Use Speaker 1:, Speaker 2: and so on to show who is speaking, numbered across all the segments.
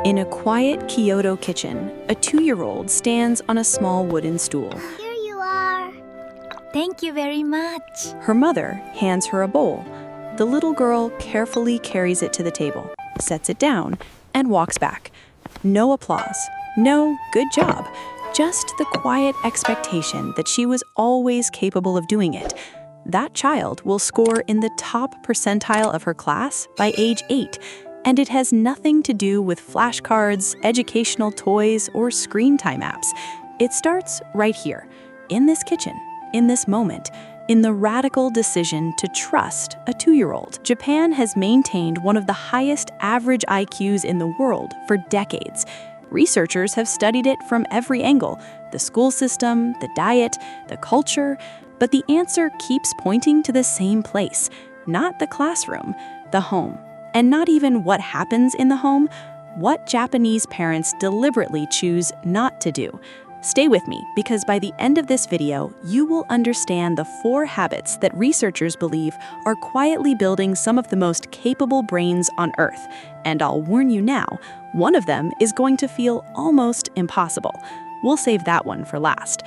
Speaker 1: In a quiet Kyoto kitchen, a 2-year-old stands on a small wooden stool.
Speaker 2: Here you are.
Speaker 3: Thank you very much.
Speaker 1: Her mother hands her a bowl. The little girl carefully carries it to the table, sets it down, and walks back. No applause, no good job, just the quiet expectation that she was always capable of doing it. That child will score in the top percentile of her class by age 8, and it has nothing to do with flashcards, educational toys, or screen time apps. It starts right here, in this kitchen, in this moment, in the radical decision to trust a 2-year-old. Japan has maintained one of the highest average IQs in the world for decades. Researchers have studied it from every angle, the school system, the diet, the culture, but the answer keeps pointing to the same place, not the classroom, the home. And not even what happens in the home, what Japanese parents deliberately choose not to do. Stay with me, because by the end of this video, you will understand the 4 habits that researchers believe are quietly building some of the most capable brains on Earth. And I'll warn you now, one of them is going to feel almost impossible. We'll save that one for last.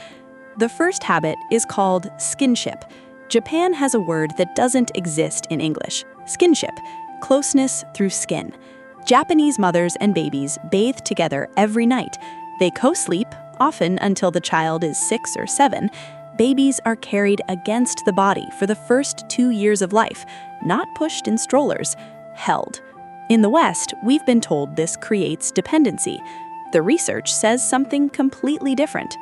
Speaker 1: The first habit is called skinship. Japan has a word that doesn't exist in English, skinship. Closeness through skin. Japanese mothers and babies bathe together every night. They co-sleep, often until the child is 6 or 7. Babies are carried against the body for the first 2 years of life, not pushed in strollers, held. In the West, we've been told this creates dependency. The research says something completely different.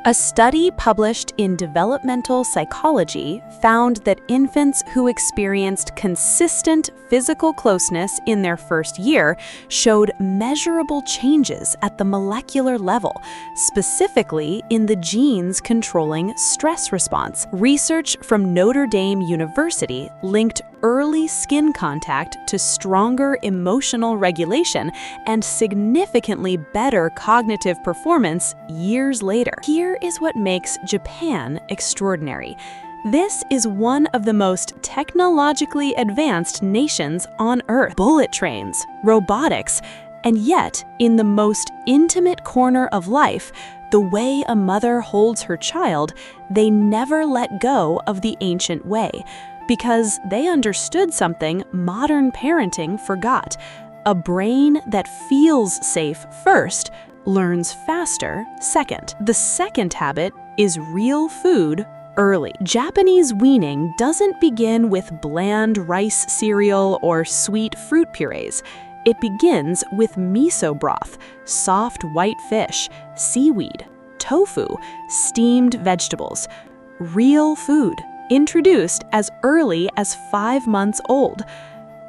Speaker 1: A study published in Developmental Psychology found that infants who experienced consistent physical closeness in their first year showed measurable changes at the molecular level, specifically in the genes controlling stress response. Research from Notre Dame University linked early skin contact to stronger emotional regulation and significantly better cognitive performance years later. Here is what makes Japan extraordinary. This is one of the most technologically advanced nations on Earth. Bullet trains, robotics, and yet, in the most intimate corner of life, the way a mother holds her child, they never let go of the ancient way, because they understood something modern parenting forgot. A brain that feels safe first learns faster second. The second habit is real food early. Japanese weaning doesn't begin with bland rice cereal or sweet fruit purees. It begins with miso broth, soft white fish, seaweed, tofu, steamed vegetables. Real food, introduced as early as 5 months old.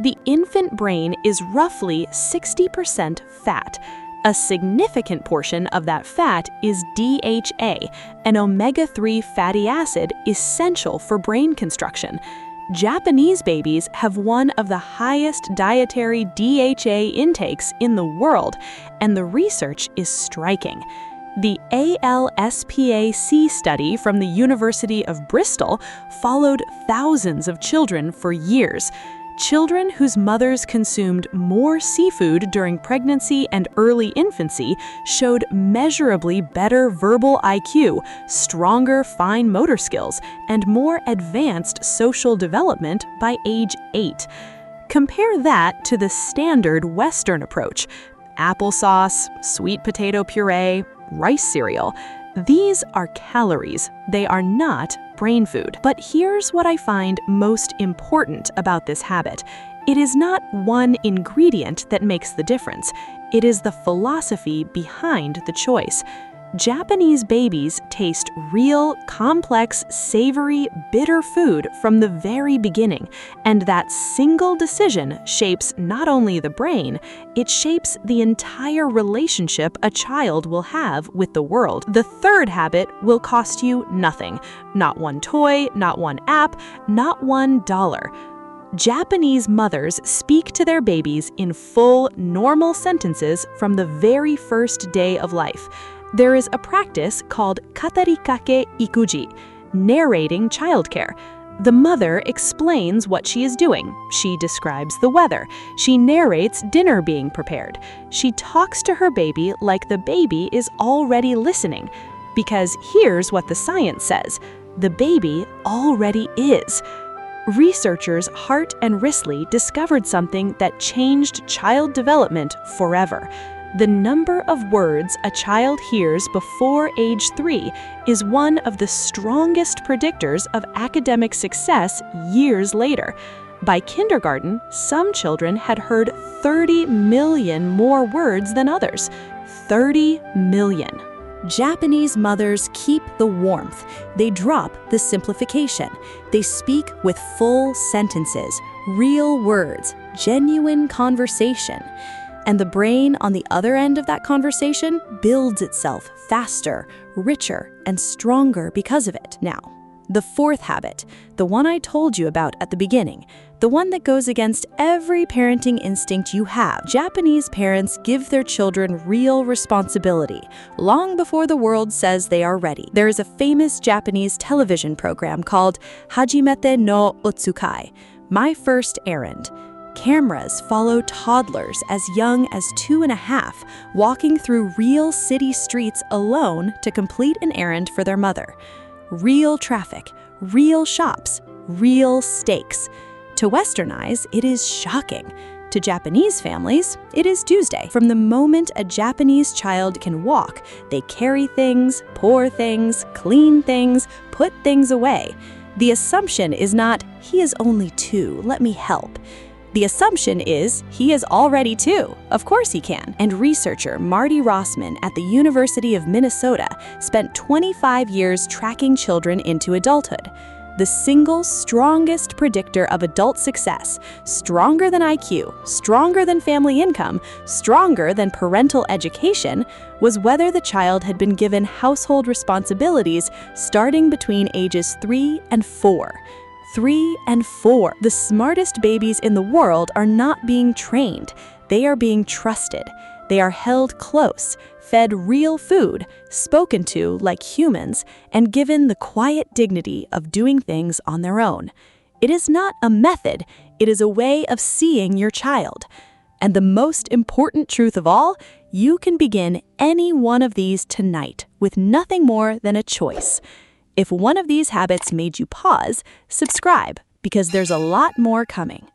Speaker 1: The infant brain is roughly 60% fat. A significant portion of that fat is DHA, an omega-3 fatty acid essential for brain construction. Japanese babies have one of the highest dietary DHA intakes in the world, and the research is striking. The ALSPAC study from the University of Bristol followed thousands of children for years. Children whose mothers consumed more seafood during pregnancy and early infancy showed measurably better verbal IQ, stronger fine motor skills, and more advanced social development by age 8. Compare that to the standard Western approach: applesauce, sweet potato puree, rice cereal. These are calories. They are not brain food. But here's what I find most important about this habit. It is not one ingredient that makes the difference. It is the philosophy behind the choice. Japanese babies taste real, complex, savory, bitter food from the very beginning, and that single decision shapes not only the brain, it shapes the entire relationship a child will have with the world. The third habit will cost you nothing. Not one toy, not one app, not $1. Japanese mothers speak to their babies in full, normal sentences from the very first day of life. There is a practice called katarikake ikuji, narrating childcare. The mother explains what she is doing. She describes the weather. She narrates dinner being prepared. She talks to her baby like the baby is already listening. Because here's what the science says: the baby already is. Researchers Hart and Risley discovered something that changed child development forever. The number of words a child hears before age 3 is one of the strongest predictors of academic success years later. By kindergarten, some children had heard 30 million more words than others. 30 million. Japanese mothers keep the warmth. They drop the simplification. They speak with full sentences, real words, genuine conversation. And the brain on the other end of that conversation builds itself faster, richer, and stronger because of it. Now, the fourth habit, the one I told you about at the beginning, the one that goes against every parenting instinct you have. Japanese parents give their children real responsibility, long before the world says they are ready. There is a famous Japanese television program called Hajimete no Otsukai, My First Errand. Cameras follow toddlers as young as 2.5, walking through real city streets alone to complete an errand for their mother. Real traffic, real shops, real stakes. To Western eyes, it is shocking. To Japanese families, it is Tuesday. From the moment a Japanese child can walk, they carry things, pour things, clean things, put things away. The assumption is not, he is only 2, let me help. The assumption is, he is already 2. Of course he can. And researcher Marty Rossman at the University of Minnesota spent 25 years tracking children into adulthood. The single strongest predictor of adult success, stronger than IQ, stronger than family income, stronger than parental education, was whether the child had been given household responsibilities starting between ages 3 and 4. 3 and 4. The smartest babies in the world are not being trained. They are being trusted. They are held close, fed real food, spoken to like humans, and given the quiet dignity of doing things on their own. It is not a method, it is a way of seeing your child. And the most important truth of all, you can begin any one of these tonight with nothing more than a choice. If one of these habits made you pause, subscribe, because there's a lot more coming.